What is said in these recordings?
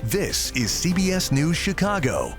This is CBS News Chicago.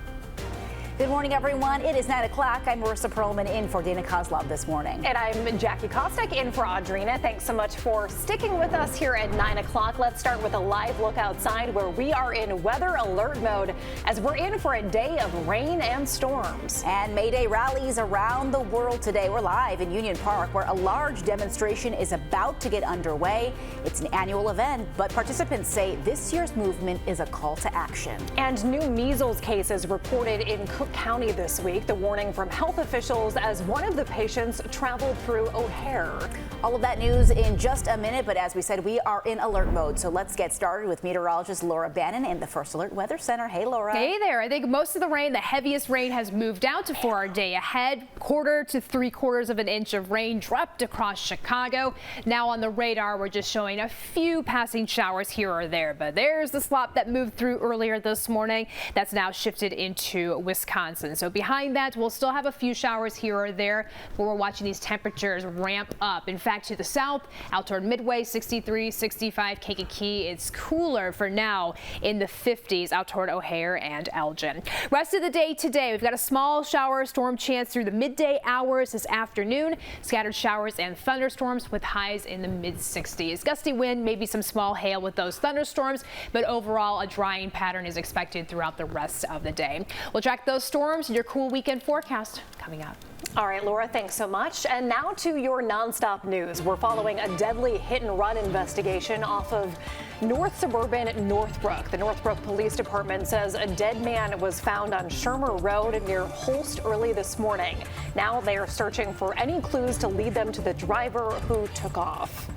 Good morning, everyone. It is 9 o'clock. I'm Marissa Perlman in for Dana Kozlov this morning. And I'm Jackie Kostek in for Audrina. Thanks so much for sticking with us here at 9 o'clock. Let's start with a live look outside where we are in weather alert mode as we're in for a day of rain and storms. And Mayday rallies around the world today. We're live in Union Park where a large demonstration is about to get underway. It's an annual event, but participants say this year's movement is a call to action. And new measles cases reported in Cook County this week. The warning from health officials as one of the patients traveled through O'Hare. All of that news in just a minute, but as we said, we are in alert mode. So let's get started with meteorologist Laura Bannon in the First Alert Weather Center. Hey, Laura. Hey there. I think most of the rain, the heaviest rain, has moved out for our day ahead. 1/4 to 3/4 of an inch of rain dropped across Chicago. Now on the radar, we're just showing a few passing showers here or there, but there's the slop that moved through earlier this morning. That's now shifted into Wisconsin. So behind that, we'll still have a few showers here or there, but we're watching these temperatures ramp up. In fact, to the south, out toward Midway, 63, 65, Kankakee. It's cooler for now in the 50s out toward O'Hare and Elgin. Rest of the day today, we've got a small shower storm chance through the midday hours this afternoon. Scattered showers and thunderstorms with highs in the mid-60s. Gusty wind, maybe some small hail with those thunderstorms, but overall a drying pattern is expected throughout the rest of the day. We'll track those storms in your cool weekend forecast coming up. All right, Laura, thanks so much. And now to your nonstop news. We're following a deadly hit-and-run investigation off of North Suburban Northbrook. The Northbrook Police Department says a dead man was found on Shermer Road near Holst early this morning. Now they are searching for any clues to lead them to the driver who took off.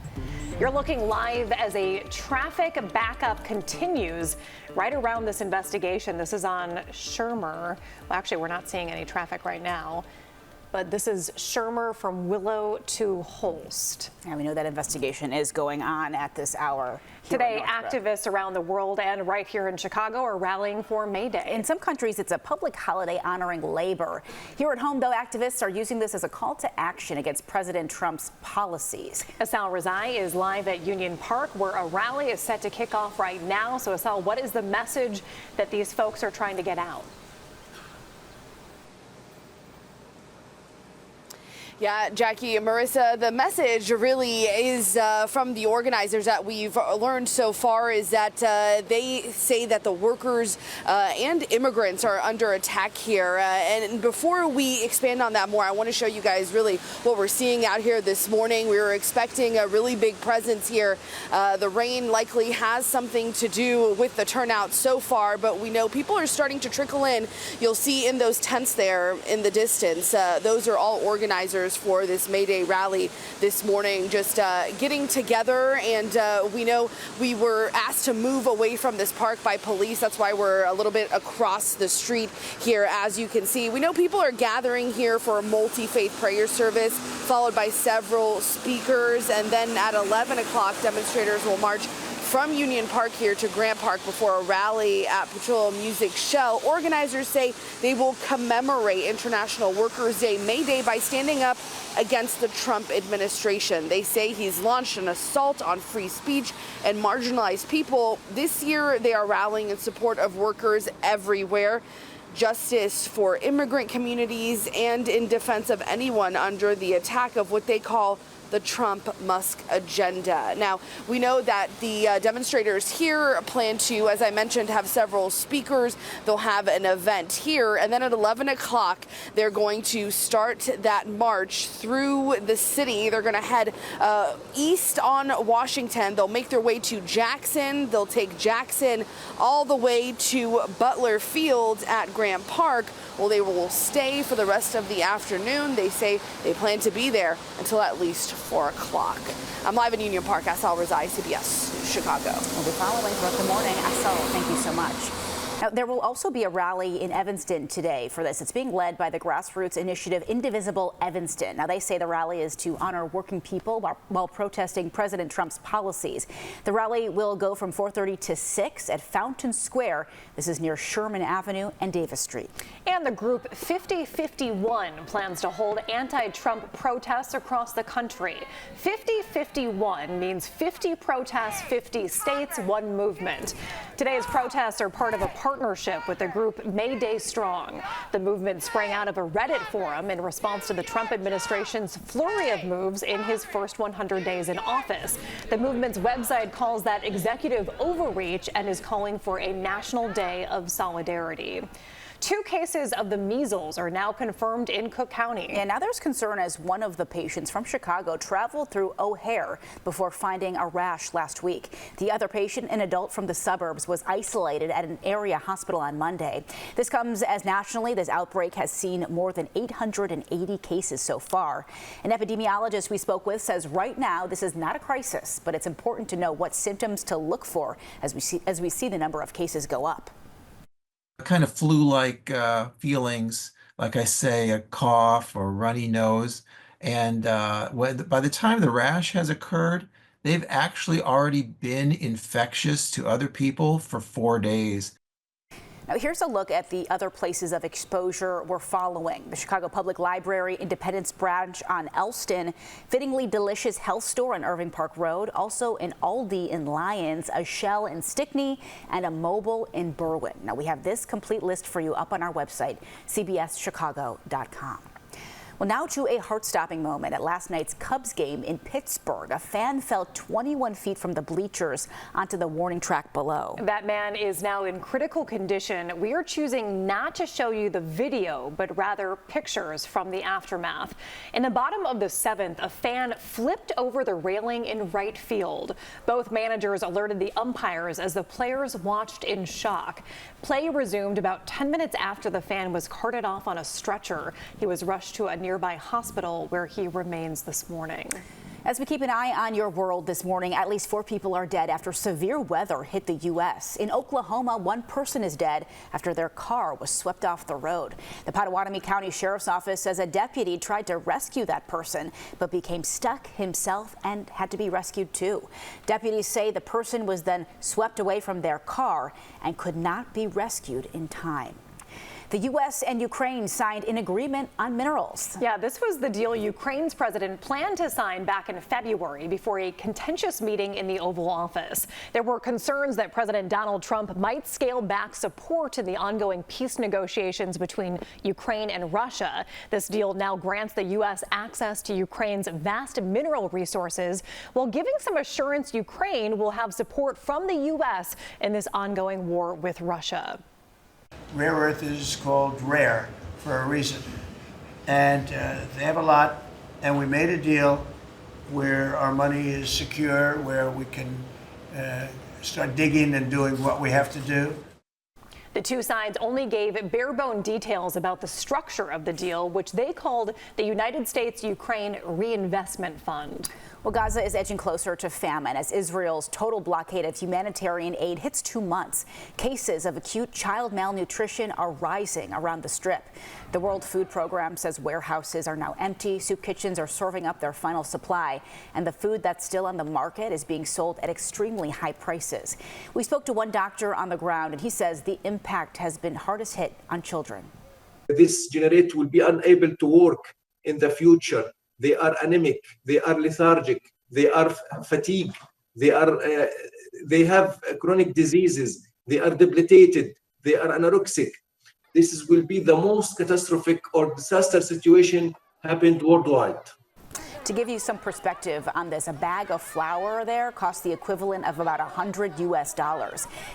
You're looking live as a traffic backup continues right around this investigation. This is on Shermer. Well, actually, we're not seeing any traffic right now, but this is Shermer from Willow to Holst. And we know that investigation is going on at this hour. Today, activists around the world and right here in Chicago are rallying for Mayday. In some countries, it's a public holiday honoring labor. Here at home, though, activists are using this as a call to action against President Trump's policies. Asal Razai is live at Union Park, where a rally is set to kick off right now. So, Asal, what is the message that these folks are trying to get out? Yeah, Jackie, Marissa, the message really is from the organizers that we've learned so far is that they say that the workers and immigrants are under attack here. And before we expand on that more, I want to show you guys really what we're seeing out here this morning. We were expecting a really big presence here. The rain likely has something to do with the turnout so far, but we know people are starting to trickle in. You'll see in those tents there in the distance, those are all organizers for this Mayday rally this morning, just getting together. And we know we were asked to move away from this park by police. That's why we're a little bit across the street here, as you can see. We know people are gathering here for a multi-faith prayer service, followed by several speakers. And then at 11 o'clock, demonstrators will march from Union Park here to Grant Park before a rally at Petroleum Music Shell. Organizers say they will commemorate International Workers' Day Mayday by standing up against the Trump administration. They say he's launched an assault on free speech and marginalized people. This year, they are rallying in support of workers everywhere, justice for immigrant communities, and in defense of anyone under the attack of what they call the Trump-Musk agenda. Now, we know that the demonstrators here plan to, as I mentioned, have several speakers. They'll have an event here, and then at 11 o'clock, they're going to start that march through the city. They're going to head east on Washington. They'll make their way to Jackson. They'll take Jackson all the way to Butler Field at Grant Park. Well, they will stay for the rest of the afternoon. They say they plan to be there until at least 4 o'clock. I'm live in Union Park. Asal Razai, CBS Chicago. We'll be following throughout the morning. Asal, thank you so much. Now, there will also be a rally in Evanston today for this. It's being led by the grassroots initiative Indivisible Evanston. Now, they say the rally is to honor working people while protesting President Trump's policies. The rally will go from 4:30 to 6 at Fountain Square. This is near Sherman Avenue and Davis Street. And the group 5051 plans to hold anti-Trump protests across the country. 5051 means 50 protests, 50 states, one movement. Today's protests are part of a partnership with the group Mayday Strong. The movement sprang out of a Reddit forum in response to the Trump administration's flurry of moves in his first 100 days in office. The movement's website calls that executive overreach and is calling for a national day of solidarity. 2 cases of the measles are now confirmed in Cook County. And now there's concern as one of the patients from Chicago traveled through O'Hare before finding a rash last week. The other patient, an adult from the suburbs, was isolated at an area hospital on Monday. This comes as nationally this outbreak has seen more than 880 cases so far. An epidemiologist we spoke with says right now this is not a crisis, but it's important to know what symptoms to look for as we see the number of cases go up. Kind of flu-like feelings, like I say, a cough or runny nose. And by the time the rash has occurred, they've actually already been infectious to other people for 4 days. Now here's a look at the other places of exposure we're following. The Chicago Public Library Independence Branch on Elston, Fittingly Delicious Health Store on Irving Park Road, also an Aldi in Lyons, a Shell in Stickney, and a Mobile in Berwyn. Now we have this complete list for you up on our website, cbschicago.com. Well, now to a heart-stopping moment at last night's Cubs game in Pittsburgh. A fan fell 21 feet from the bleachers onto the warning track below. That man is now in critical condition. We are choosing not to show you the video, but rather pictures from the aftermath. In the bottom of the 7th, a fan flipped over the railing in right field. Both managers alerted the umpires as the players watched in shock. Play resumed about 10 minutes after the fan was carted off on a stretcher. He was rushed to a nearby hospital where he remains this morning. As we keep an eye on your world this morning, at least 4 people are dead after severe weather hit the U.S. In Oklahoma, 1 person is dead after their car was swept off the road. The Pottawatomie County Sheriff's Office says a deputy tried to rescue that person, but became stuck himself and had to be rescued too. Deputies say the person was then swept away from their car and could not be rescued in time. The U.S. and Ukraine signed an agreement on minerals. Yeah, this was the deal Ukraine's president planned to sign back in February before a contentious meeting in the Oval Office. There were concerns that President Donald Trump might scale back support in the ongoing peace negotiations between Ukraine and Russia. This deal now grants the U.S. access to Ukraine's vast mineral resources, while giving some assurance Ukraine will have support from the U.S. in this ongoing war with Russia. Rare earth is called rare for a reason, and they have a lot, and we made a deal where our money is secure, where we can start digging and doing what we have to do. The 2 sides only gave bare-bone details about the structure of the deal, which they called the United States-Ukraine Reinvestment Fund. Well, Gaza is edging closer to famine as Israel's total blockade of humanitarian aid hits 2 months. Cases of acute child malnutrition are rising around the Strip. The World Food Program says warehouses are now empty, soup kitchens are serving up their final supply, and the food that's still on the market is being sold at extremely high prices. We spoke to one doctor on the ground, and he says the impact has been hardest hit on children. This generation will be unable to work in the future. They are anemic, they are lethargic, they are fatigued, they have chronic diseases, they are debilitated, they are anorexic. This will be the most catastrophic or disaster situation happened worldwide. To give you some perspective on this, a bag of flour there costs the equivalent of about $100 US.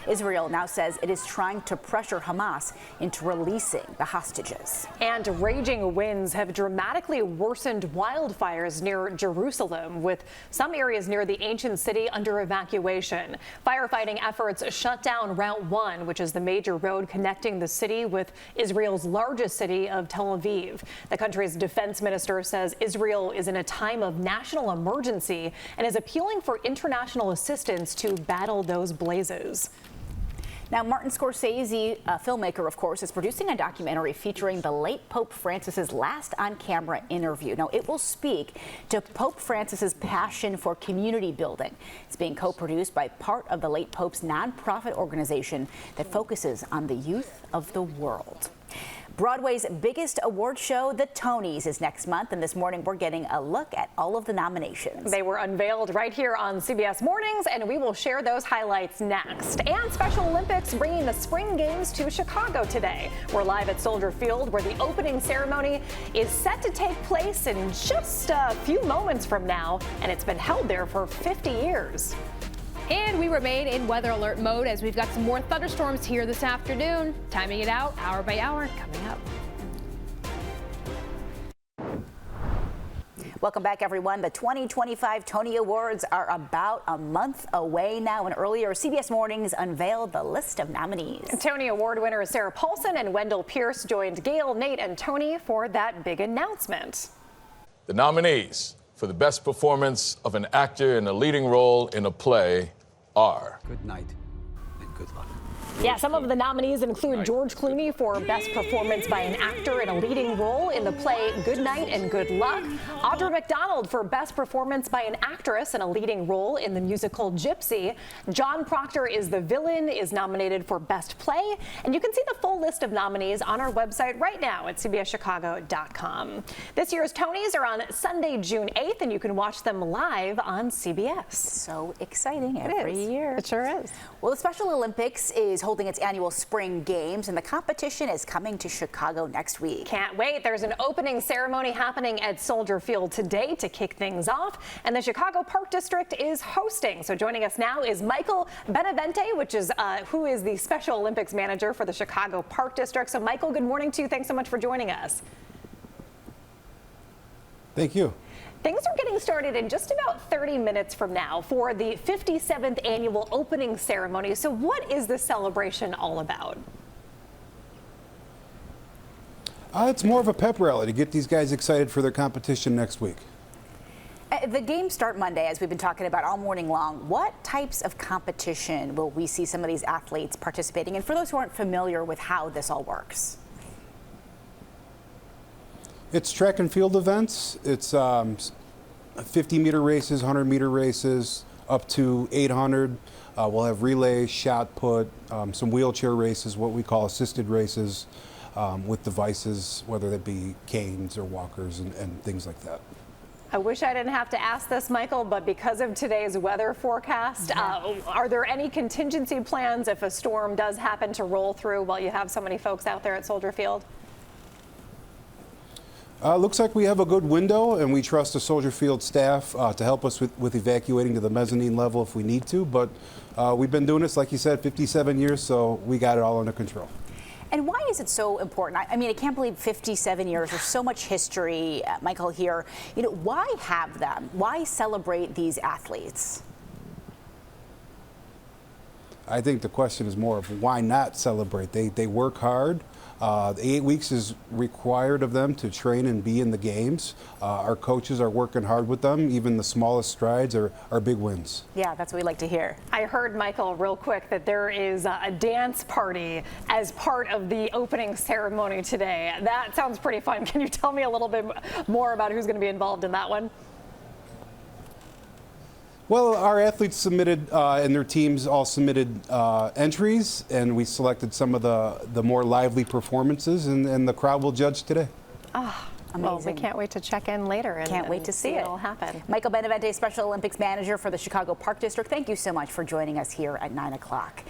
Israel now says it is trying to pressure Hamas into releasing the hostages. And raging winds have dramatically worsened wildfires near Jerusalem, with some areas near the ancient city under evacuation. Firefighting efforts shut down Route 1, which is the major road connecting the city with Israel's largest city of Tel Aviv. The country's defense minister says Israel is in a time of national emergency and is appealing for international assistance to battle those blazes. Now, Martin Scorsese, a filmmaker, of course, is producing a documentary featuring the late Pope Francis's last on-camera interview. Now, it will speak to Pope Francis's passion for community building. It's being co-produced by part of the late Pope's nonprofit organization that focuses on the youth of the world. Broadway's biggest award show, the Tonys, is next month, and this morning we're getting a look at all of the nominations. They were unveiled right here on CBS Mornings, and we will share those highlights next. And Special Olympics bringing the spring games to Chicago today. We're live at Soldier Field, where the opening ceremony is set to take place in just a few moments from now, and it's been held there for 50 years. And we remain in weather alert mode as we've got some more thunderstorms here this afternoon. Timing it out hour by hour coming up. Welcome back, everyone. The 2025 Tony Awards are about a month away now, and earlier CBS Mornings unveiled the list of nominees. Tony Award winners Sarah Paulson and Wendell Pierce joined Gail, Nate, and Tony for that big announcement. The nominees for the best performance of an actor in a leading role in a play are... Good night and good luck. Yeah, some of the nominees include George Clooney for Best Performance by an Actor in a Leading Role in the play Good Night and Good Luck. Audra McDonald for Best Performance by an Actress in a Leading Role in the musical Gypsy. John Proctor is the Villain is nominated for Best Play. And you can see the full list of nominees on our website right now at cbschicago.com. This year's Tonys are on Sunday, June 8th, and you can watch them live on CBS. So exciting every year. It sure is. Well, the Special Olympics is holding its annual spring games, and the competition is coming to Chicago next week. Can't wait. There's an opening ceremony happening at Soldier Field today to kick things off, and the Chicago Park District is hosting. So joining us now is Michael Benavente, who is the Special Olympics manager for the Chicago Park District. So Michael, good morning to you. Thanks so much for joining us. Thank you. Things are getting started in just about 30 minutes from now for the 57th annual opening ceremony. So what is this celebration all about? It's more of a pep rally to get these guys excited for their competition next week. The games start Monday, as we've been talking about all morning long. What types of competition will we see some of these athletes participating in? For those who aren't familiar with how this all works. It's track and field events. It's 50-meter races, 100-meter races, up to 800. We'll have relay, shot put, some wheelchair races, what we call assisted races, with devices, whether that be canes or walkers and things like that. I wish I didn't have to ask this, Michael, but because of today's weather forecast, are there any contingency plans if a storm does happen to roll through while you have so many folks out there at Soldier Field? Looks like we have a good window, and we trust the Soldier Field staff to help us with evacuating to the mezzanine level if we need to. But we've been doing this, like you said, 57 years, so we got it all under control. And why is it so important? I mean, I can't believe 57 years. There's so much history, Michael, here. You know, why have them? Why celebrate these athletes? I think the question is more of why not celebrate. They work hard. 8 weeks is required of them to train and be in the games. Our coaches are working hard with them. Even the smallest strides are big wins. Yeah, that's what we like to hear. I heard, Michael, real quick, that there is a dance party as part of the opening ceremony today. That sounds pretty fun. Can you tell me a little bit more about who's going to be involved in that one? Well, our athletes submitted, and their teams all submitted entries, and we selected some of the more lively performances, and the crowd will judge today. Ah, well, we can't wait to check in later and to see it all happen. Michael Benavente, Special Olympics manager for the Chicago Park District. Thank you so much for joining us here at 9 o'clock.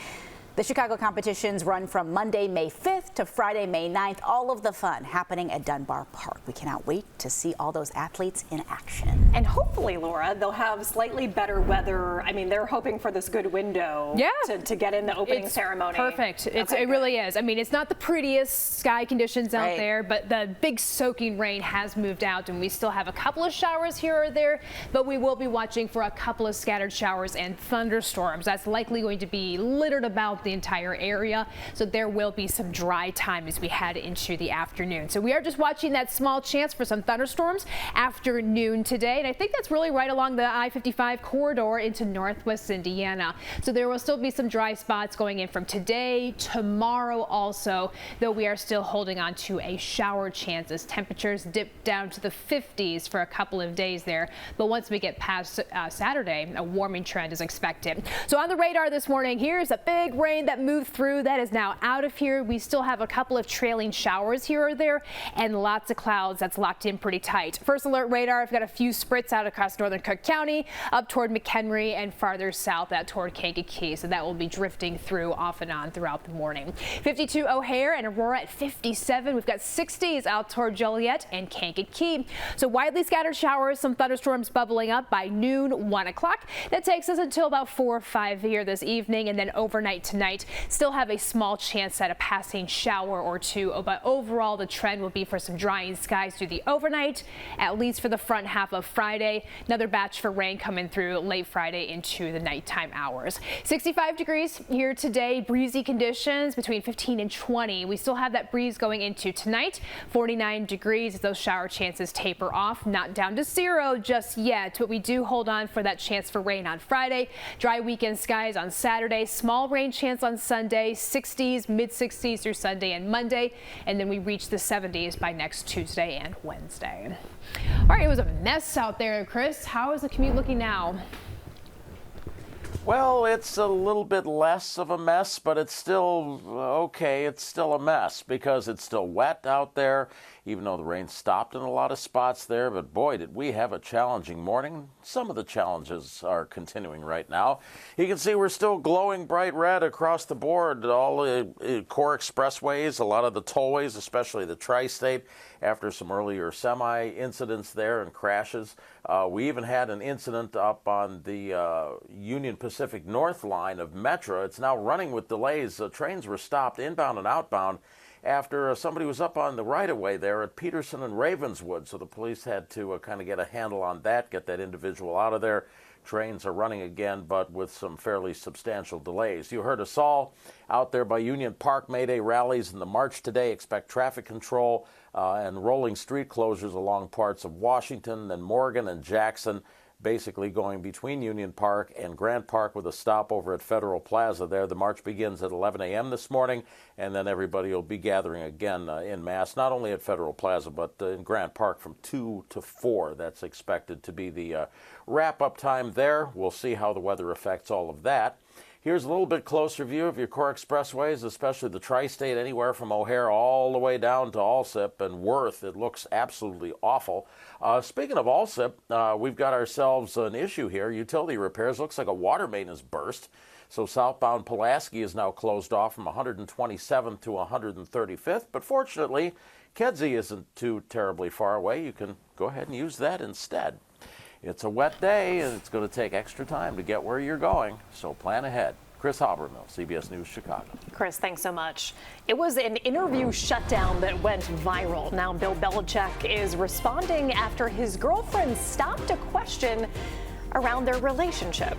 The Chicago competitions run from Monday, May 5th to Friday, May 9th. All of the fun happening at Dunbar Park. We cannot wait to see all those athletes in action. And hopefully, Laura, they'll have slightly better weather. I mean, they're hoping for this good window to get in the opening ceremony. Perfect. It really is. I mean, it's not the prettiest sky conditions out there, but the big soaking rain has moved out, and we still have a couple of showers here or there, but we will be watching for a couple of scattered showers and thunderstorms. That's likely going to be littered about the entire area, so there will be some dry time as we head into the afternoon. So we are just watching that small chance for some thunderstorms after noon today, and I think that's really right along the I-55 corridor into northwest Indiana. So there will still be some dry spots going in from today, tomorrow also, though we are still holding on to a shower chance as temperatures dip down to the 50s for a couple of days there. But once we get past Saturday, a warming trend is expected. So on the radar this morning, here's a big rain rain that moved through that is now out of here. We still have a couple of trailing showers here or there and lots of clouds that's locked in pretty tight. First alert radar, I've got a few spritz out across northern Cook County, up toward McHenry and farther south out toward Kankakee. So that will be drifting through off and on throughout the morning. 52 O'Hare and Aurora at 57. We've got 60s out toward Joliet and Kankakee. So widely scattered showers, some thunderstorms bubbling up by noon, 1 o'clock. That takes us until about 4 or 5 here this evening, and then overnight tonight still have a small chance at a passing shower or two, but overall the trend will be for some drying skies through the overnight, at least for the front half of Friday. Another batch for rain coming through late Friday into the nighttime hours. 65 degrees here today, breezy conditions between 15 and 20. We still have that breeze going into tonight. 49 degrees as those shower chances taper off, not down to 0 just yet, but we do hold on for that chance for rain on Friday. Dry weekend skies on Saturday, small rain chance on Sunday, 60s, mid 60s through Sunday and Monday, and then we reach the 70s by next Tuesday and Wednesday. All right, it was a mess out there, Chris. How is the commute looking now? Well, it's a little bit less of a mess, but it's still okay. It's still a mess because it's still wet out there, even though the rain stopped in a lot of spots there. But boy, did we have a challenging morning. Some of the challenges are continuing right now. You can see we're still glowing bright red across the board. All the core expressways, a lot of the tollways, especially the tri-state, after some earlier semi-incidents there and crashes. We even had an incident up on the Union Pacific North line of Metro. It's now running with delays. Trains were stopped inbound and outbound after somebody was up on the right-of-way there at Peterson and Ravenswood. So the police had to kind of get a handle on that, get that individual out of there. Trains are running again, but with some fairly substantial delays. You heard us all out there by Union Park. Mayday rallies in the march today. Expect traffic control and rolling street closures along parts of Washington and Morgan and Jackson, basically going between Union Park and Grant Park with a stop over at Federal Plaza there. The march begins at 11 a.m. this morning, and then everybody will be gathering again en masse, not only at Federal Plaza, but in Grant Park from 2 to 4. That's expected to be the wrap-up time there. We'll see how the weather affects all of that. Here's a little bit closer view of your core expressways, especially the tri-state, anywhere from O'Hare all the way down to Alsip and Worth. It looks absolutely awful. Speaking of Alsip, we've got ourselves an issue here. Utility repairs. Looks like a water main has burst. So southbound Pulaski is now closed off from 127th to 135th. But fortunately, Kedzie isn't too terribly far away. You can go ahead and use that instead. It's a wet day, and it's going to take extra time to get where you're going, so plan ahead. Chris Habermill, CBS News Chicago. Chris, thanks so much. It was an interview shutdown that went viral. Now Bill Belichick is responding after his girlfriend stopped a question around their relationship.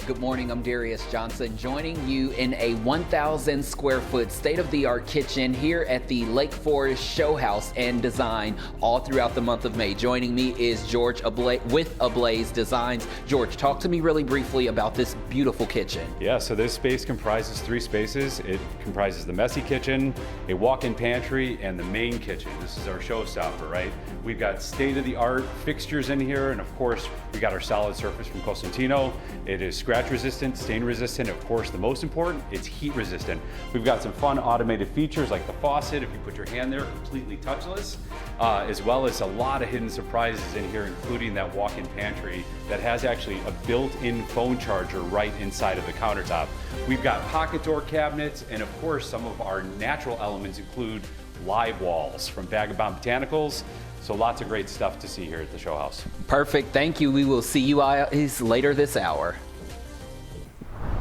Good morning, I'm Darius Johnson, joining you in a 1,000 square foot state-of-the-art kitchen here at the Lake Forest Showhouse and Design all throughout the month of May. Joining me is George with Ablaze Designs. George, talk to me really briefly about this beautiful kitchen. Yeah, so this space comprises 3 spaces. It comprises the messy kitchen, a walk-in pantry, and the main kitchen. This is our showstopper, right? We've got state-of-the-art fixtures in here, and of course, we got our solid surface from Cosentino. It is scratch resistant, stain resistant, of course the most important, it's heat resistant. We've got some fun automated features like the faucet, if you put your hand there, completely touchless, as well as a lot of hidden surprises in here, including that walk-in pantry that has actually a built-in phone charger right inside of the countertop. We've got pocket door cabinets, and of course some of our natural elements include live walls from Vagabond Botanicals. So lots of great stuff to see here at the show house. Perfect, thank you. We will see you guys later this hour.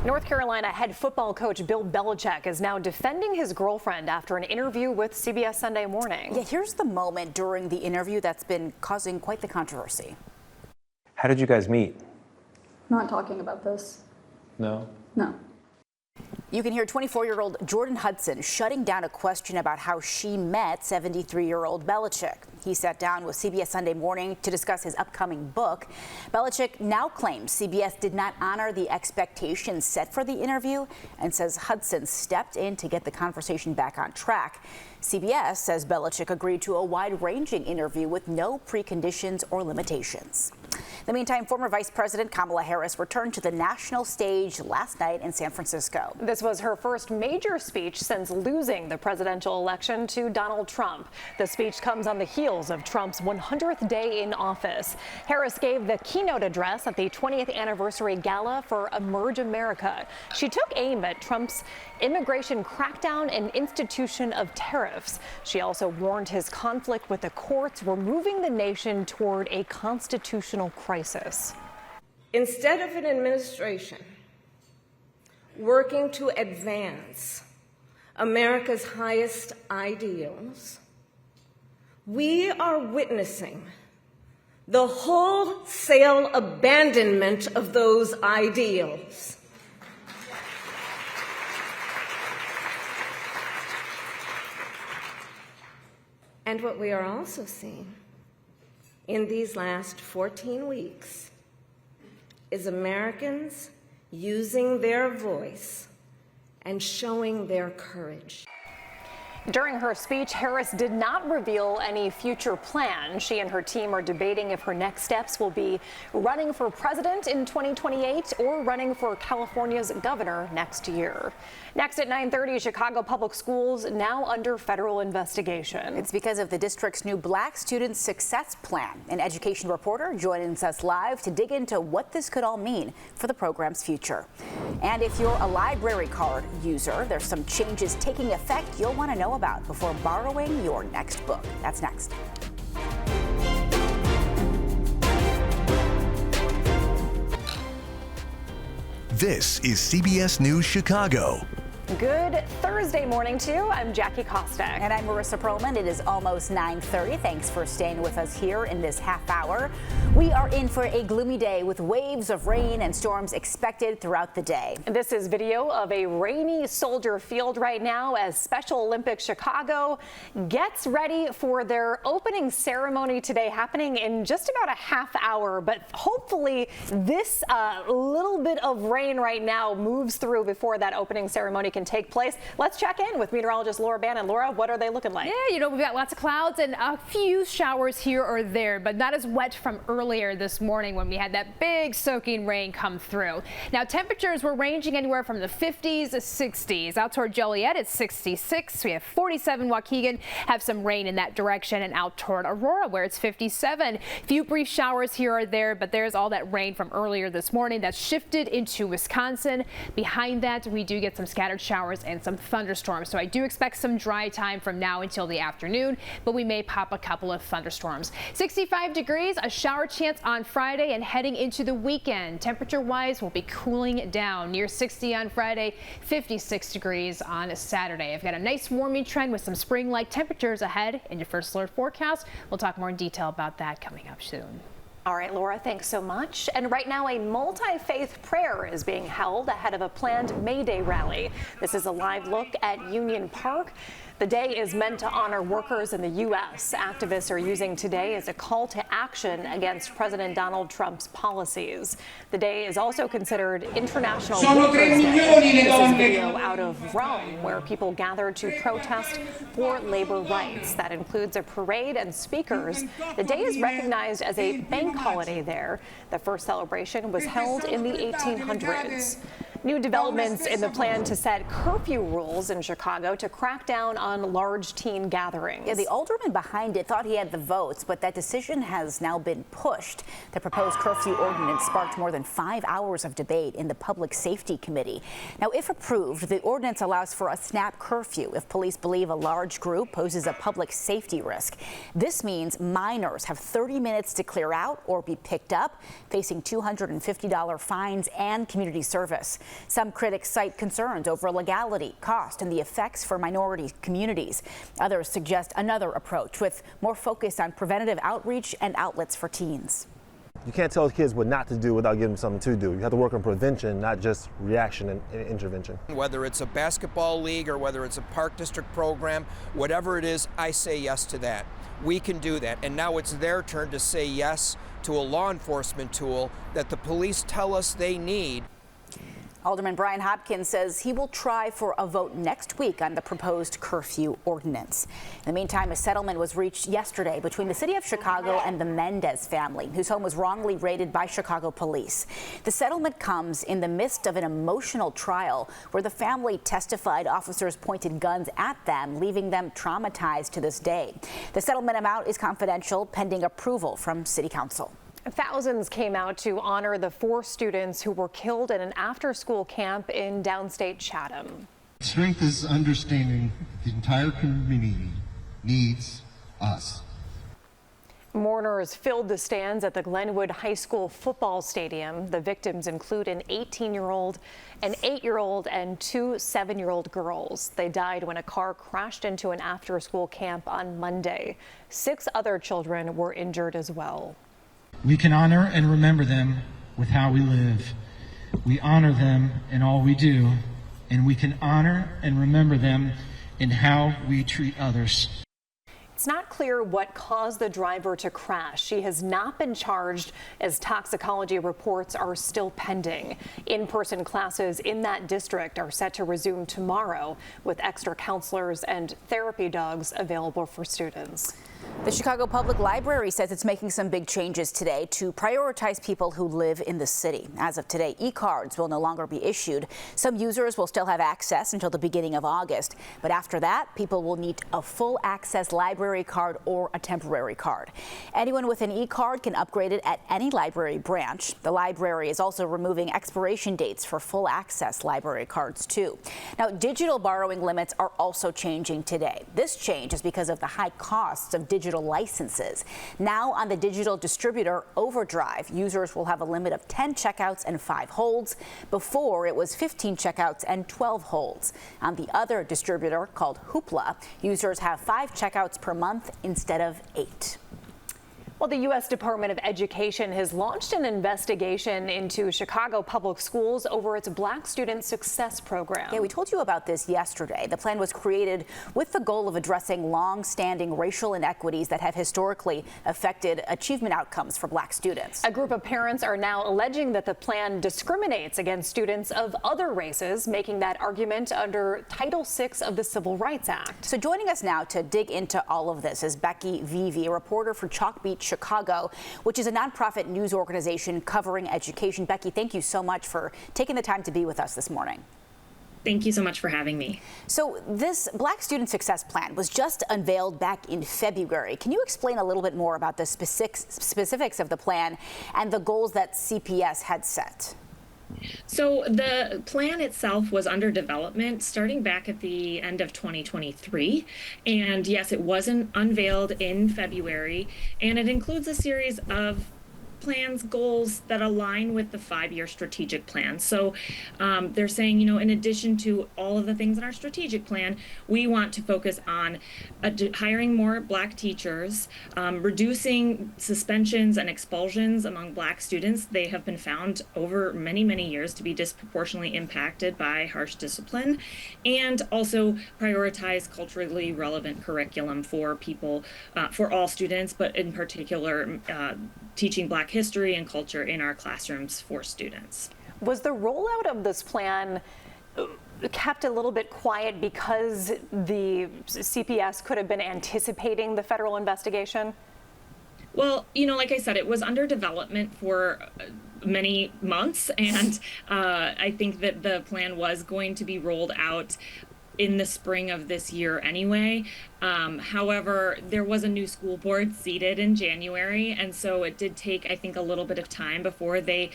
North Carolina head football coach Bill Belichick is now defending his girlfriend after an interview with CBS Sunday Morning. Yeah, here's the moment during the interview that's been causing quite the controversy. How did you guys meet? Not talking about this. No? No. You can hear 24-year-old Jordan Hudson shutting down a question about how she met 73-year-old Belichick. He sat down with CBS Sunday Morning to discuss his upcoming book. Belichick now claims CBS did not honor the expectations set for the interview and says Hudson stepped in to get the conversation back on track. CBS says Belichick agreed to a wide-ranging interview with no preconditions or limitations. In the meantime, former Vice President Kamala Harris returned to the national stage last night in San Francisco. This was her first major speech since losing the presidential election to Donald Trump. The speech comes on the heels of Trump's 100th day in office. Harris gave the keynote address at the 20th anniversary gala for Emerge America. She took aim at Trump's immigration crackdown and institution of tariffs. She also warned his conflict with the courts were moving the nation toward a constitutional crisis. Instead of an administration working to advance America's highest ideals, we are witnessing the wholesale abandonment of those ideals. And what we are also seeing in these last 14 weeks is Americans using their voice and showing their courage. During her speech, Harris did not reveal any future plans. She and her team are debating if her next steps will be running for president in 2028 or running for California's governor next year. Next at 9:30, Chicago Public Schools now under federal investigation. It's because of the district's new Black Student Success Plan. An education reporter joins us live to dig into what this could all mean for the program's future. And if you're a library card user, there's some changes taking effect you'll want to know about before borrowing your next book. That's next. This is CBS News Chicago. Good Thursday morning to you. I'm Jackie Kostek. And I'm Marissa Perlman. It is almost 9:30. Thanks for staying with us here in this half hour. We are in for a gloomy day with waves of rain and storms expected throughout the day. This is video of a rainy Soldier Field right now as Special Olympics Chicago gets ready for their opening ceremony today, happening in just about a half hour. But hopefully this little bit of rain right now moves through before that opening ceremony can take place. Let's check in with meteorologist Laura Bannon. Laura, what are they looking like? Yeah, we've got lots of clouds and a few showers here or there, but not as wet from earlier this morning when we had that big soaking rain come through. Now, temperatures were ranging anywhere from the 50s to 60s. Out toward Joliet, it's 66. We have 47 Waukegan, have some rain in that direction, and out toward Aurora, where it's 57. Few brief showers here or there, but there's all that rain from earlier this morning that's shifted into Wisconsin. Behind that, we do get some scattered showers and some thunderstorms. So I do expect some dry time from now until the afternoon, but we may pop a couple of thunderstorms. 65 degrees, a shower chance on Friday, and heading into the weekend. Temperature wise, we'll be cooling down near 60 on Friday, 56 degrees on Saturday. I've got a nice warming trend with some spring-like temperatures ahead in your first alert forecast. We'll talk more in detail about that coming up soon. All right, Laura, thanks so much. And right now, a multi-faith prayer is being held ahead of a planned Mayday rally. This is a live look at Union Park. The day is meant to honor workers in the U.S. Activists are using today as a call to action against President Donald Trump's policies. The day is also considered International Workers' Day. This is video out of Rome, where people gather to protest for labor rights. That includes a parade and speakers. The day is recognized as a bank holiday there. The first celebration was held in the 1800s. New developments in the plan to set curfew rules in Chicago to crack down on large teen gatherings. Yeah, the alderman behind it thought he had the votes, but that decision has now been pushed. The proposed curfew ordinance sparked more than 5 hours of debate in the Public Safety Committee. Now, if approved, the ordinance allows for a snap curfew if police believe a large group poses a public safety risk. This means minors have 30 minutes to clear out or be picked up, facing $250 fines and community service. Some critics cite concerns over legality, cost, and the effects for minority communities. Others suggest another approach with more focus on preventative outreach and outlets for teens. You can't tell kids what not to do without giving them something to do. You have to work on prevention, not just reaction and intervention. Whether it's a basketball league or whether it's a park district program, whatever it is, I say yes to that. We can do that. And now it's their turn to say yes to a law enforcement tool that the police tell us they need. Alderman Brian Hopkins says he will try for a vote next week on the proposed curfew ordinance. In the meantime, a settlement was reached yesterday between the city of Chicago and the Mendez family, whose home was wrongly raided by Chicago police. The settlement comes in the midst of an emotional trial where the family testified officers pointed guns at them, leaving them traumatized to this day. The settlement amount is confidential, pending approval from City Council. Thousands came out to honor the 4 students who were killed in an after-school camp in downstate Chatham. Strength is understanding the entire community needs us. Mourners filled the stands at the Glenwood High School football stadium. The victims include an 18-year-old, an 8-year-old, and 2 7-year-old girls. They died when a car crashed into an after-school camp on Monday. 6 other children were injured as well. We can honor and remember them with how we live. We honor them in all we do, and we can honor and remember them in how we treat others. It's not clear what caused the driver to crash. She has not been charged, as toxicology reports are still pending. In-person classes in that district are set to resume tomorrow, with extra counselors and therapy dogs available for students. The Chicago Public Library says it's making some big changes today to prioritize people who live in the city. As of today, e-cards will no longer be issued. Some users will still have access until the beginning of August. But after that, people will need a full access library card or a temporary card. Anyone with an e-card can upgrade it at any library branch. The library is also removing expiration dates for full access library cards too. Now, digital borrowing limits are also changing today. This change is because of the high costs of digital licenses. Now on the digital distributor Overdrive, users will have a limit of 10 checkouts and 5 holds. Before, it was 15 checkouts and 12 holds. On the other distributor, called Hoopla, users have 5 checkouts per month instead of 8. Well, the U.S. Department of Education has launched an investigation into Chicago public schools over its Black Student Success Program. Yeah, we told you about this yesterday. The plan was created with the goal of addressing long-standing racial inequities that have historically affected achievement outcomes for Black students. A group of parents are now alleging that the plan discriminates against students of other races, making that argument under Title VI of the Civil Rights Act. So joining us now to dig into all of this is Becky Vivi, a reporter for Chalk Beat Chicago, which is a nonprofit news organization covering education. Becky, thank you so much for taking the time to be with us this morning. Thank you so much for having me. So this Black Student Success Plan was just unveiled back in February. Can you explain a little bit more about the specifics of the plan and the goals that CPS had set? So the plan itself was under development starting back at the end of 2023. And yes, it wasn't unveiled in February. And it includes a series of plans, goals that align with the 5-year strategic plan. So they're saying, in addition to all of the things in our strategic plan, we want to focus on hiring more Black teachers, reducing suspensions and expulsions among Black students. They have been found over many, many years to be disproportionately impacted by harsh discipline, and also prioritize culturally relevant curriculum for people, for all students, but in particular, teaching Black history and culture in our classrooms for students. Was the rollout of this plan kept a little bit quiet because the CPS could have been anticipating the federal investigation? Well, like I said, it was under development for many months, and I think that the plan was going to be rolled out in the spring of this year anyway. However, there was a new school board seated in January, and so it did take, I think, a little bit of time before they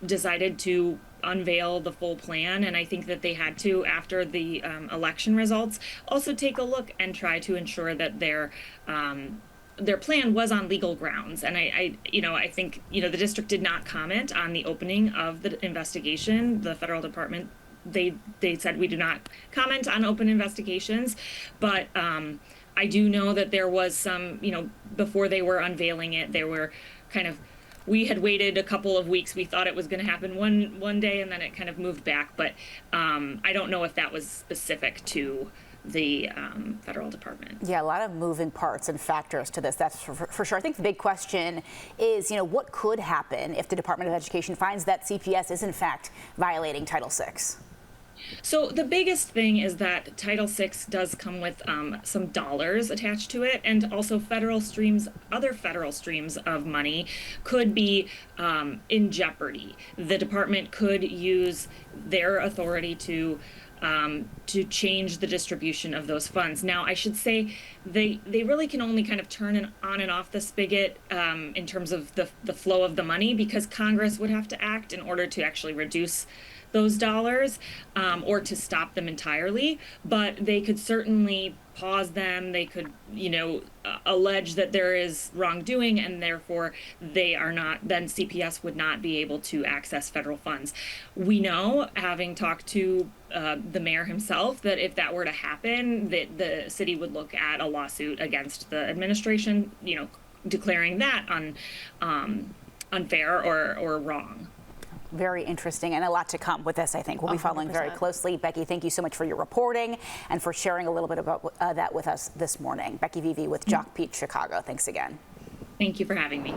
decided to unveil the full plan. And I think that they had to, after the election results, also take a look and try to ensure that their plan was on legal grounds. And I think, the district did not comment on the opening of the investigation. The federal department, they said we do not comment on open investigations, but I do know that there was some, before they were unveiling it, there were kind of we had waited a couple of weeks. We thought it was going to happen one day, and then it kind of moved back. But I don't know if that was specific to the federal department. Yeah, a lot of moving parts and factors to this, that's for sure. I think the big question is, what could happen if the Department of Education finds that CPS is in fact violating Title VI? So the biggest thing is that Title VI does come with some dollars attached to it, and also other federal streams of money could be in jeopardy. The department could use their authority to change the distribution of those funds. Now, I should say they really can only kind of turn on and off the spigot in terms of the flow of the money, because Congress would have to act in order to actually reduce those dollars or to stop them entirely. But they could certainly pause them. They could, allege that there is wrongdoing, and therefore then CPS would not be able to access federal funds. We know, having talked to the mayor himself, that if that were to happen, that the city would look at a lawsuit against the administration, declaring that unfair or wrong. Very interesting, and a lot to come with this, I think. We'll be following 100%. Very closely. Becky, thank you so much for your reporting and for sharing a little bit about that with us this morning. Becky Vivi with Jock Pete Chicago. Thanks again. Thank you for having me.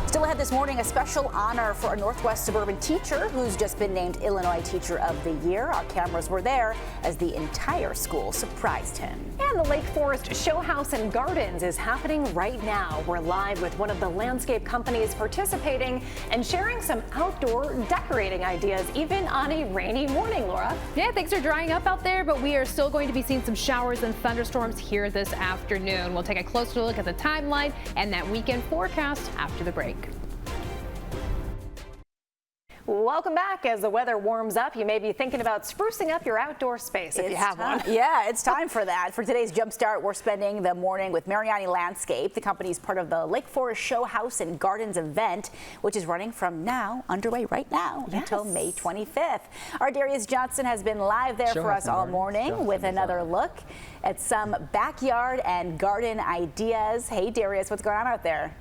Still ahead this morning, a special honor for a Northwest suburban teacher who's just been named Illinois Teacher of the Year. Our cameras were there as the entire school surprised him. And the Lake Forest Showhouse and Gardens is happening right now. We're live with one of the landscape companies participating and sharing some outdoor decorating ideas, even on a rainy morning, Laura. Yeah, things are drying up out there, but we are still going to be seeing some showers and thunderstorms here this afternoon. We'll take a closer look at the timeline and that weekend forecast after the break. Welcome back. As the weather warms up, you may be thinking about sprucing up your outdoor space if you have one. Yeah, it's time for that. For today's Jumpstart, we're spending the morning with Mariani Landscape. The company is part of the Lake Forest Showhouse and Gardens event, which is running from underway right now until May 25th. Our Darius Johnson has been live there for us all morning with another look at some backyard and garden ideas. Hey, Darius, what's going on out there?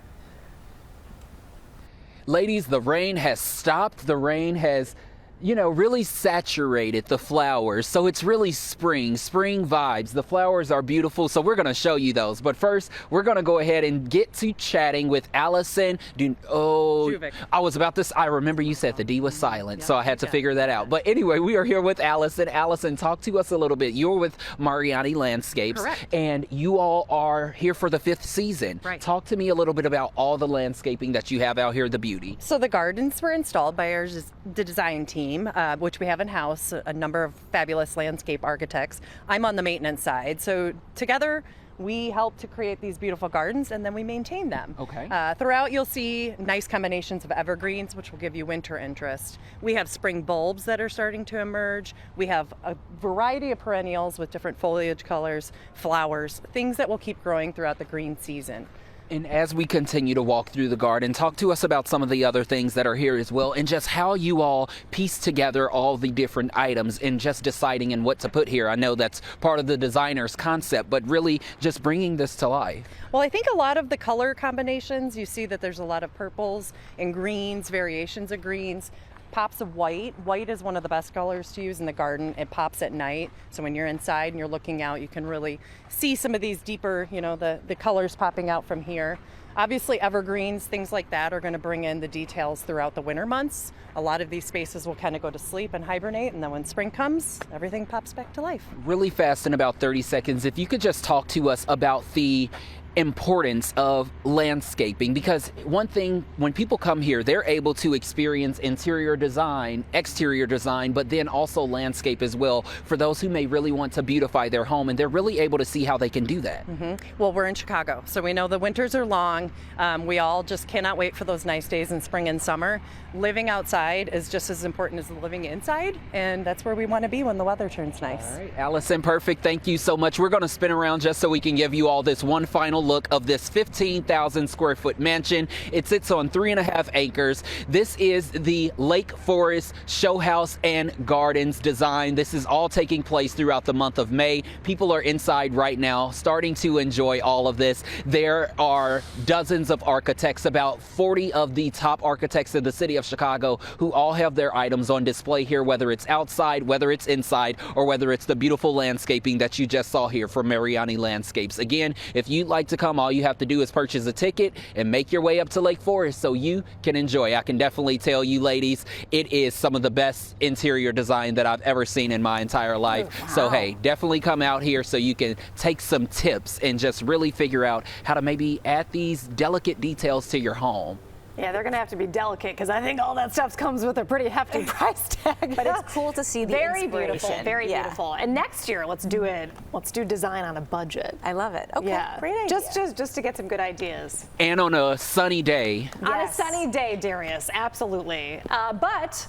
Ladies, the rain has stopped. The rain has, really saturated the flowers. So it's really spring vibes. The flowers are beautiful. So we're going to show you those. But first, we're going to go ahead and get to chatting with Allison. I remember you said the D was silent, so I had to figure that out. But anyway, we are here with Allison. Allison, talk to us a little bit. You're with Mariani Landscapes. Correct. And you all are here for the 5th season. Right. Talk to me a little bit about all the landscaping that you have out here, the beauty. So the gardens were installed by the design team, which we have in-house, a number of fabulous landscape architects. I'm on the maintenance side. So together, we help to create these beautiful gardens, and then we maintain them. Okay. Throughout, you'll see nice combinations of evergreens, which will give you winter interest. We have spring bulbs that are starting to emerge. We have a variety of perennials with different foliage colors, flowers, things that will keep growing throughout the green season. And as we continue to walk through the garden, talk to us about some of the other things that are here as well, and just how you all piece together all the different items and just deciding in what to put here. I know that's part of the designer's concept, but really just bringing this to life. Well, I think a lot of the color combinations, you see that there's a lot of purples and greens, variations of greens. Pops of white. White is one of the best colors to use in the garden. It pops at night, so when you're inside and you're looking out, you can really see some of these deeper, the colors popping out from here. Obviously, evergreens, things like that are going to bring in the details throughout the winter months. A lot of these spaces will kind of go to sleep and hibernate, and then when spring comes, everything pops back to life. Really fast, in about 30 seconds, if you could just talk to us about the importance of landscaping, because one thing, when people come here, they're able to experience interior design, exterior design, but then also landscape as well for those who may really want to beautify their home, and they're really able to see how they can do that. Well, we're in Chicago, so we know the winters are long. We all just cannot wait for those nice days in spring and summer. Living outside is just as important as living inside, and that's where we want to be when the weather turns nice. All right, Allison, perfect. Thank you so much. We're going to spin around just so we can give you all this one final look of this 15,000 square foot mansion. It sits on 3.5 acres. This is the Lake Forest Showhouse and Gardens design. This is all taking place throughout the month of May. People are inside right now, starting to enjoy all of this. There are dozens of architects, about 40 of the top architects in the city of Chicago, who all have their items on display here, whether it's outside, whether it's inside, or whether it's the beautiful landscaping that you just saw here from Mariani Landscapes. Again, if you'd like to come, all you have to do is purchase a ticket and make your way up to Lake Forest so you can enjoy. I can definitely tell you, ladies, it is some of the best interior design that I've ever seen in my entire life. Oh, wow. So hey, definitely come out here so you can take some tips and just really figure out how to maybe add these delicate details to your home. Yeah, they're going to have to be delicate because I think all that stuff comes with a pretty hefty price tag. But it's cool to see the very inspiration. beautiful, very beautiful. And next year, let's do design on a budget. I love it. Okay, yeah. great idea. Just to get some good ideas. And on a sunny day. Yes. On a sunny day, Darius, absolutely. But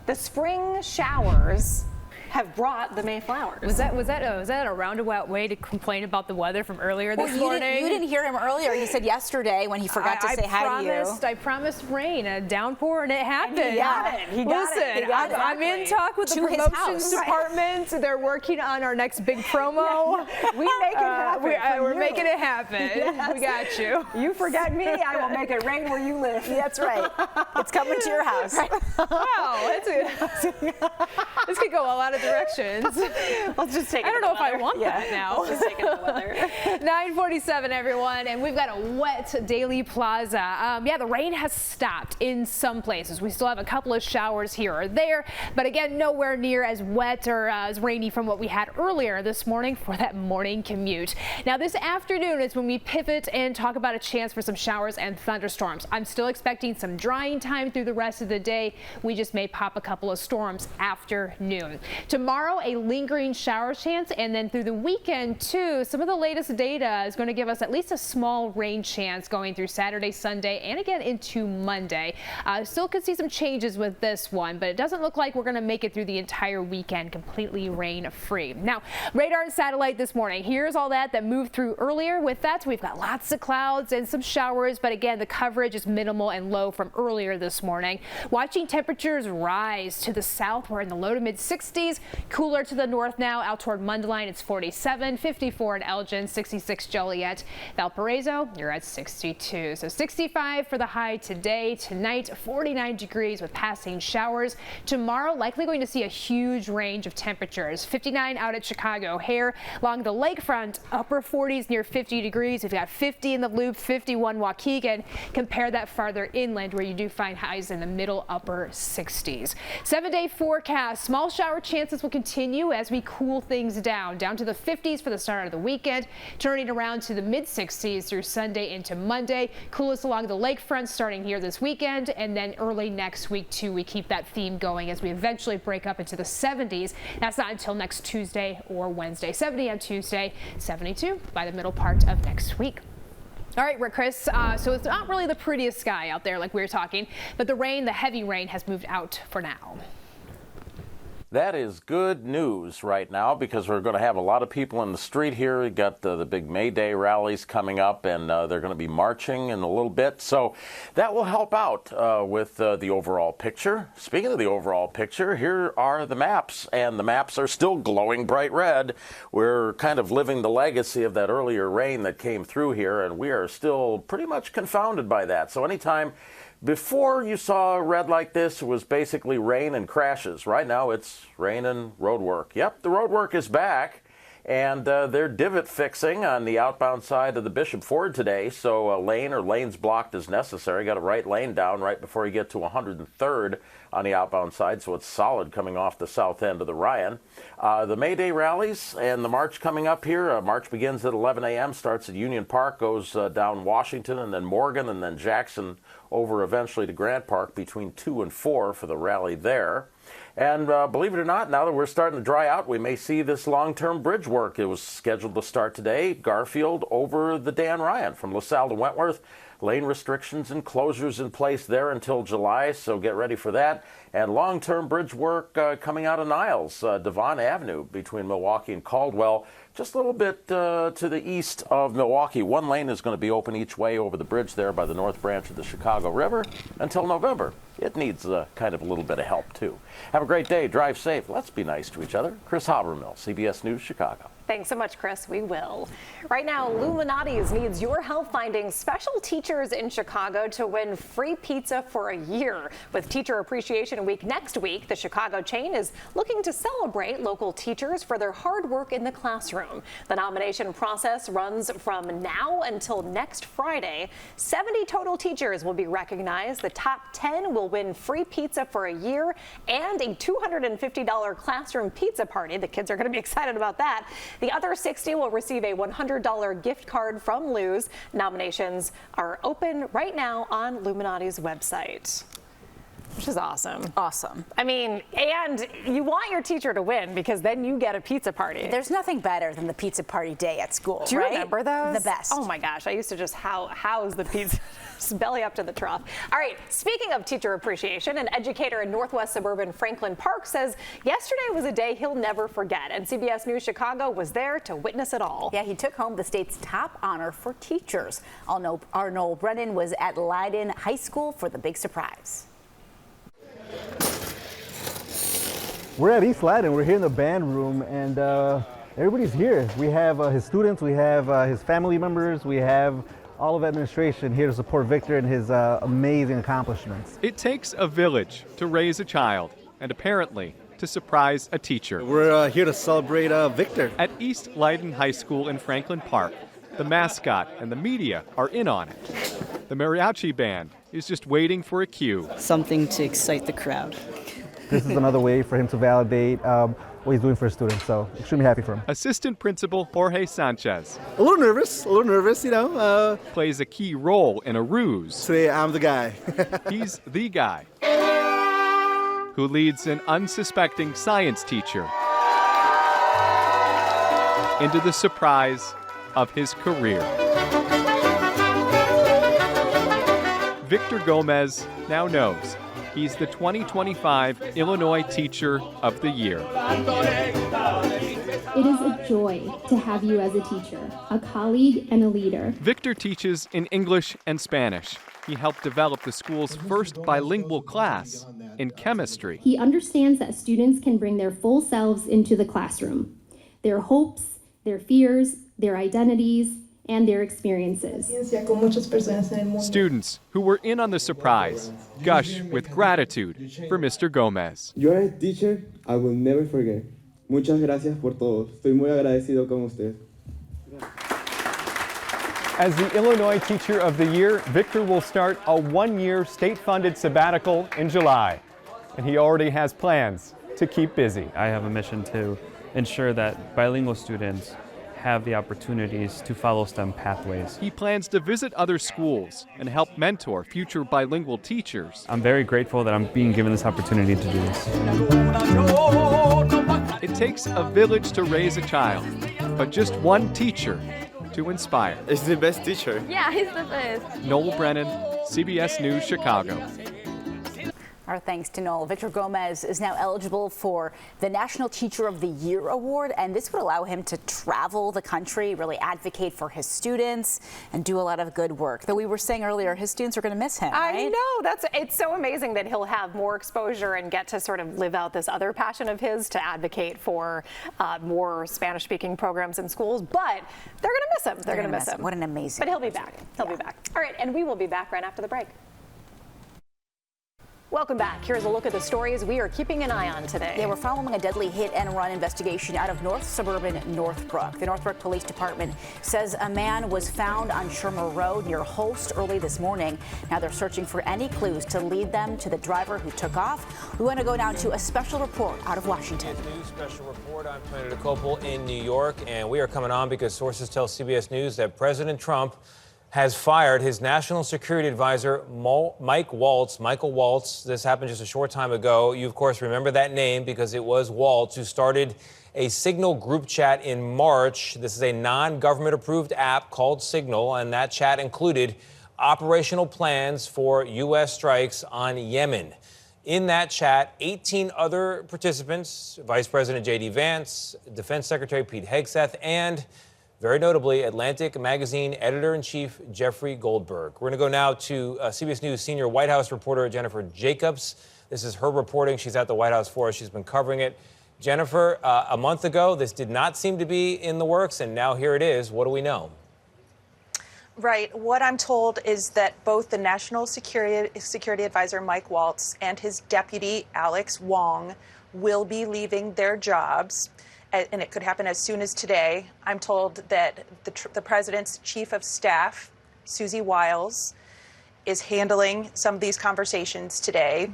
the spring showers have brought the May flowers. Was that a roundabout way to complain about the weather from earlier this morning? You didn't hear him earlier. He said yesterday when he forgot to say hi to you. I promised rain, a downpour, and it happened. And he got it. He got it. He got I'm in talk with the promotions department. They're working on our next big promo. Yeah. We make it happen. We're making it happen. Yes. We got you. You forget me, I will make it rain where you live. That's right. It's coming to your house. Right. Wow, this could go a lot of directions. Let's just take it. I don't know if I want that now. Let's just take it to the weather. 9:47, everyone, and we've got a wet Daily Plaza. Yeah, the rain has stopped in some places. We still have a couple of showers here or there, but again, nowhere near as wet or as rainy from what we had earlier this morning for that morning commute. Now, this afternoon is when we pivot and talk about a chance for some showers and thunderstorms. I'm still expecting some drying time through the rest of the day. We just may pop a couple of storms after noon. Tomorrow, a lingering shower chance, and then through the weekend, too, some of the latest data is going to give us at least a small rain chance going through Saturday, Sunday, and again into Monday. Still could see some changes with this one, but it doesn't look like we're going to make it through the entire weekend completely rain-free. Now, radar and satellite this morning. Here's all that moved through earlier. With that, we've got lots of clouds and some showers, but again, the coverage is minimal and low from earlier this morning. Watching temperatures rise to the south. We're in the low to mid 60s. Cooler to the north now, out toward Mundelein, it's 47, 54 in Elgin, 66 Joliet. Valparaiso, you're at 62. So 65 for the high today. Tonight, 49 degrees with passing showers. Tomorrow, likely going to see a huge range of temperatures. 59 out at Chicago O'Hare. Along the lakefront, upper 40s near 50 degrees. We've got 50 in the Loop, 51 Waukegan. Compare that farther inland where you do find highs in the middle upper 60s. 7-day forecast. Small shower chances will continue as we cool things down to the 50s for the start of the weekend, turning around to the mid 60s through Sunday into Monday. Coolest along the lakefront starting here this weekend, and then early next week too. We keep that theme going as we eventually break up into the 70s. That's not until next Tuesday or Wednesday. 70 on Tuesday, 72 by the middle part of next week. All right, Rick, Chris, so it's not really the prettiest sky out there like we were talking, but the heavy rain has moved out for now. That is good news right now because we're going to have a lot of people in the street here. We've got the big Mayday rallies coming up, and they're going to be marching in a little bit. So that will help out with the overall picture. Speaking of the overall picture, here are the maps, and the maps are still glowing bright red. We're kind of living the legacy of that earlier rain that came through here, and we are still pretty much confounded by that. So anytime before you saw red like this, it was basically rain and crashes. Right now, it's rain and road work. Yep, the road work is back, and they're divot fixing on the outbound side of the Bishop Ford today, so a lane or lanes blocked is necessary. Got a right lane down right before you get to 103rd on the outbound side, so it's solid coming off the south end of the Ryan. The Mayday rallies and the march coming up here. March begins at 11 a.m., starts at Union Park, goes down Washington, and then Morgan, and then Jackson over eventually to Grant Park between 2 and 4 for the rally there. And believe it or not, now that we're starting to dry out, we may see this long-term bridge work. It was scheduled to start today, Garfield over the Dan Ryan from LaSalle to Wentworth. Lane restrictions and closures in place there until July, so get ready for that. And long-term bridge work coming out of Niles, Devon Avenue between Milwaukee and Caldwell, just a little bit to the east of Milwaukee. One lane is going to be open each way over the bridge there by the North Branch of the Chicago River until November. It needs kind of a little bit of help, too. Have a great day. Drive safe. Let's be nice to each other. Chris Habermill, CBS News, Chicago. Thanks so much, Chris. We will. Right now, Illuminati's needs your help finding special teachers in Chicago to win free pizza for a year. With Teacher Appreciation Week next week, the Chicago chain is looking to celebrate local teachers for their hard work in the classroom. The nomination process runs from now until next Friday. 70 total teachers will be recognized. The top 10 will win free pizza for a year and a $250 classroom pizza party. The kids are going to be excited about that. The other 60 will receive a $100 gift card from Lou's. Nominations are open right now on Illuminati's website. Which is awesome. Awesome. I mean, and you want your teacher to win because then you get a pizza party. There's nothing better than the pizza party day at school. Do you right? remember those? The best. Oh my gosh, I used to just house the pizza, just belly up to the trough. All right, speaking of teacher appreciation, an educator in northwest suburban Franklin Park says yesterday was a day he'll never forget, and CBS News Chicago was there to witness it all. Yeah, he took home the state's top honor for teachers. Our Noel Brennan was at Leiden High School for the big surprise. We're at East Leiden. We're here in the band room, and everybody's here. We have his students, we have his family members, we have all of administration here to support Victor and his amazing accomplishments. It takes a village to raise a child, and apparently to surprise a teacher. We're here to celebrate Victor. At East Leiden High School in Franklin Park, the mascot and the media are in on it. The mariachi band is just waiting for a cue. Something to excite the crowd. This is another way for him to validate what he's doing for his students, so extremely happy for him. Assistant Principal Jorge Sanchez. A little nervous, you know. Plays a key role in a ruse. Today I'm the guy. He's the guy who leads an unsuspecting science teacher into the surprise of his career. Victor Gomez now knows he's the 2025 Illinois Teacher of the Year. It is a joy to have you as a teacher, a colleague, and a leader. Victor teaches in English and Spanish. He helped develop the school's first bilingual class in chemistry. He understands that students can bring their full selves into the classroom, their hopes, their fears, their identities, and their experiences. Students who were in on the surprise gush with gratitude for Mr. Gomez. You are a teacher I will never forget. Muchas gracias por todo. Estoy muy agradecido con usted. As the Illinois Teacher of the Year, Victor will start a one-year state-funded sabbatical in July. And he already has plans to keep busy. I have a mission to ensure that bilingual students have the opportunities to follow STEM pathways. He plans to visit other schools and help mentor future bilingual teachers. I'm very grateful that I'm being given this opportunity to do this. It takes a village to raise a child, but just one teacher to inspire. He's the best teacher. Yeah, he's the best. Noel Brennan, CBS News, Chicago. Our thanks to Noel. Victor Gomez is now eligible for the National Teacher of the Year Award, and this would allow him to travel the country, really advocate for his students, and do a lot of good work. Though we were saying earlier, his students are going to miss him, right? I know. It's so amazing that he'll have more exposure and get to sort of live out this other passion of his to advocate for more Spanish-speaking programs in schools. But they're going to miss him. They're going to miss him. What an amazing. But he'll be back. He'll be back. All right, and we will be back right after the break. Welcome back. Here's a look at the stories we are keeping an eye on today. Yeah, we're following a deadly hit-and-run investigation out of north suburban Northbrook. The Northbrook Police Department says a man was found on Shermer Road near Holst early this morning. Now they're searching for any clues to lead them to the driver who took off. We want to go down to a special report out of Washington. News special report. I'm Tony DeCopel in New York, and we are coming on because sources tell CBS News that President Trump has fired his national security advisor, Michael Waltz. This happened just a short time ago. You, of course, remember that name because it was Waltz who started a Signal group chat in March. This is a non-government approved app called Signal, and that chat included operational plans for U.S. strikes on Yemen. In that chat, 18 other participants, Vice President J.D. Vance, Defense Secretary Pete Hegseth, and very notably, Atlantic Magazine editor-in-chief Jeffrey Goldberg. We're going to go now to CBS News senior White House reporter Jennifer Jacobs. This is her reporting. She's at the White House for us. She's been covering it. Jennifer, a month ago, this did not seem to be in the works, and now here it is. What do we know? Right. What I'm told is that both the National Security Advisor Mike Waltz and his deputy Alex Wong will be leaving their jobs, and it could happen as soon as today. I'm told that the president's chief of staff, Susie Wiles, is handling some of these conversations today.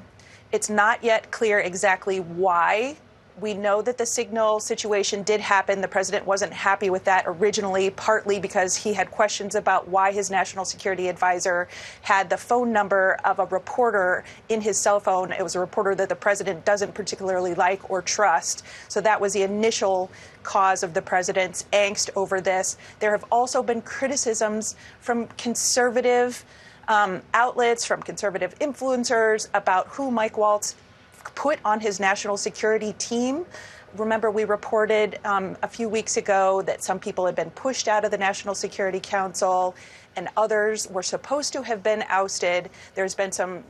It's not yet clear exactly why. We know that the signal situation did happen. The president wasn't happy with that originally, partly because he had questions about why his national security advisor had the phone number of a reporter in his cell phone. It was a reporter that the president doesn't particularly like or trust. So that was the initial cause of the president's angst over this. There have also been criticisms from conservative outlets, from conservative influencers about who Mike Waltz put on his national security team. Remember, we reported a few weeks ago that some people had been pushed out of the National Security Council and others were supposed to have been ousted. There's been some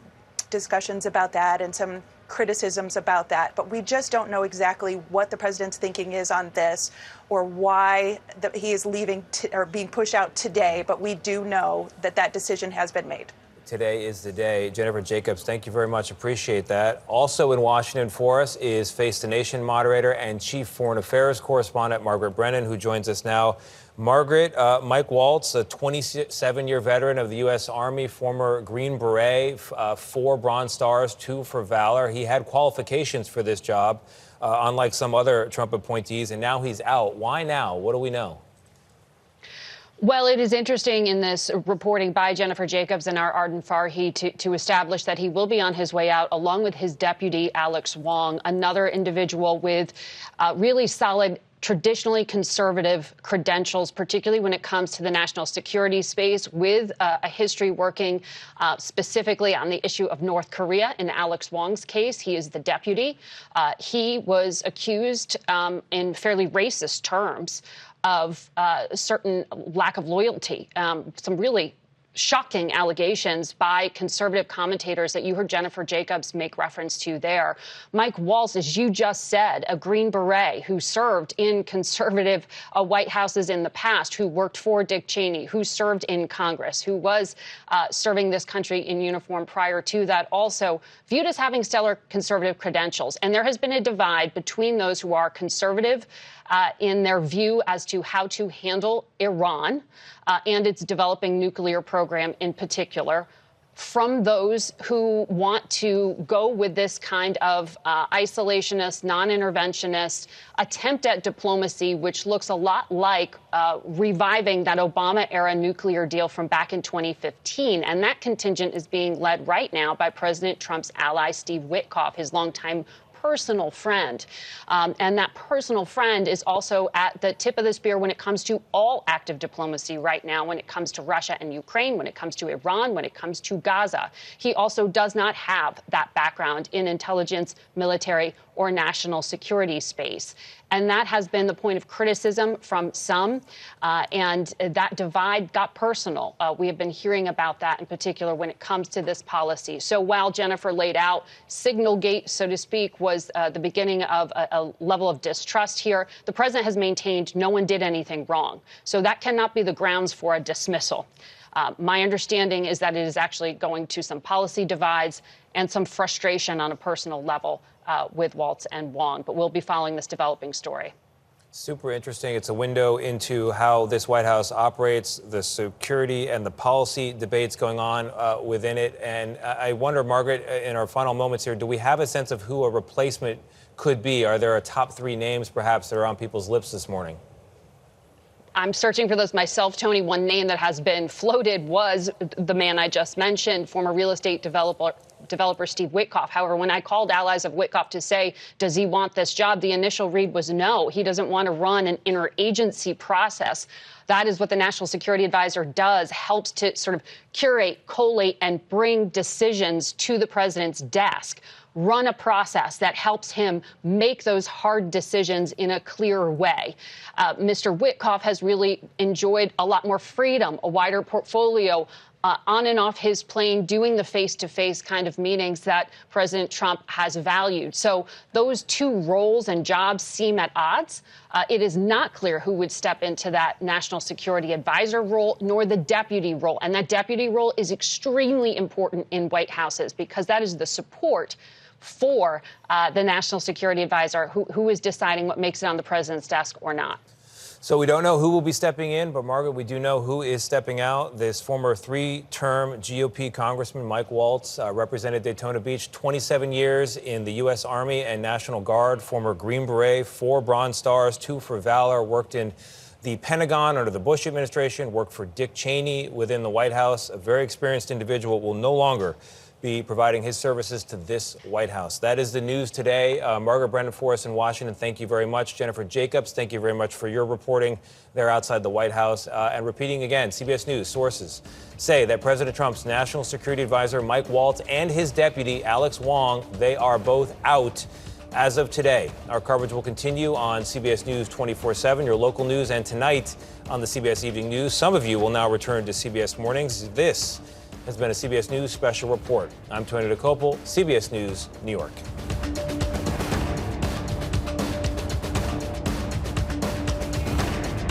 discussions about that and some criticisms about that, but we just don't know exactly what the president's thinking is on this or why he is leaving or being pushed out today, but we do know that that decision has been made. Today is the day. Jennifer Jacobs, thank you very much. Appreciate that. Also in Washington for us is Face the Nation moderator and chief foreign affairs correspondent Margaret Brennan, who joins us now. Margaret, Mike Waltz, a 27-year veteran of the U.S. Army, former Green Beret, 4 Bronze Stars, 2 for Valor. He had qualifications for this job, unlike some other Trump appointees, and now he's out. Why now? What do we know? Well, it is interesting in this reporting by Jennifer Jacobs and our Arden Farhi to establish that he will be on his way out, along with his deputy, Alex Wong, another individual with really solid, traditionally conservative credentials, particularly when it comes to the national security space, with a history working specifically on the issue of North Korea. In Alex Wong's case, he is the deputy. He was accused in fairly racist terms of certain lack of loyalty, some really shocking allegations by conservative commentators that you heard Jennifer Jacobs make reference to there. Mike Waltz, as you just said, a Green Beret who served in conservative White Houses in the past, who worked for Dick Cheney, who served in Congress, who was serving this country in uniform prior to that, also viewed as having stellar conservative credentials. And there has been a divide between those who are conservative in their view as to how to handle Iran and its developing nuclear program in particular, from those who want to go with this kind of isolationist, non-interventionist attempt at diplomacy, which looks a lot like reviving that Obama-era nuclear deal from back in 2015. And that contingent is being led right now by President Trump's ally, Steve Witkoff, his longtime personal friend. And that personal friend is also at the tip of the spear when it comes to all active diplomacy right now, when it comes to Russia and Ukraine, when it comes to Iran, when it comes to Gaza. He also does not have that background in intelligence, military, or national security space. And that has been the point of criticism from some. And that divide got personal. We have been hearing about that in particular when it comes to this policy. So while Jennifer laid out Signalgate, so to speak, was the beginning of a level of distrust here, the president has maintained no one did anything wrong. So that cannot be the grounds for a dismissal. My understanding is that it is actually going to some policy divides and some frustration on a personal level with Waltz and Wong. But we'll be following this developing story. Super interesting. It's a window into how this White House operates, the security and the policy debates going on within it. And I wonder, Margaret, in our final moments here, do we have a sense of who a replacement could be? Are there a top 3 names, perhaps, that are on people's lips this morning? I'm searching for those myself, Tony. One name that has been floated was the man I just mentioned, former real estate developer Steve Witkoff. However, when I called allies of Witkoff to say, does he want this job, the initial read was no. He doesn't want to run an interagency process. That is what the National Security Advisor does, helps to sort of curate, collate, and bring decisions to the president's desk. Run a process that helps him make those hard decisions in a clearer way. Mr. Witkoff has really enjoyed a lot more freedom, a wider portfolio, on and off his plane, doing the face-to-face kind of meetings that President Trump has valued. So those two roles and jobs seem at odds. It is not clear who would step into that National Security Advisor role, nor the deputy role. And that deputy role is extremely important in White Houses because that is the support for the National Security Advisor who is deciding what makes it on the president's desk or not. So we don't know who will be stepping in, but Margaret, we do know who is stepping out. This former three-term GOP Congressman Mike Waltz represented Daytona Beach 27 years in the U.S. Army and National Guard, former Green Beret, 4 Bronze Stars, 2 for Valor, worked in the Pentagon under the Bush administration, worked for Dick Cheney within the White House. A very experienced individual will no longer be providing his services to this White House. That is the news today. Margaret Brennan for us in Washington, thank you very much. Jennifer Jacobs, thank you very much for your reporting there outside the White House. And repeating again, CBS News sources say that President Trump's National Security Advisor Mike Waltz and his deputy Alex Wong, they are both out as of today. Our coverage will continue on CBS News 24/7, your local news, and tonight on the CBS Evening News. Some of you will now return to CBS Mornings. This has been a CBS News special report. I'm Tony DeCopel, CBS News, New York.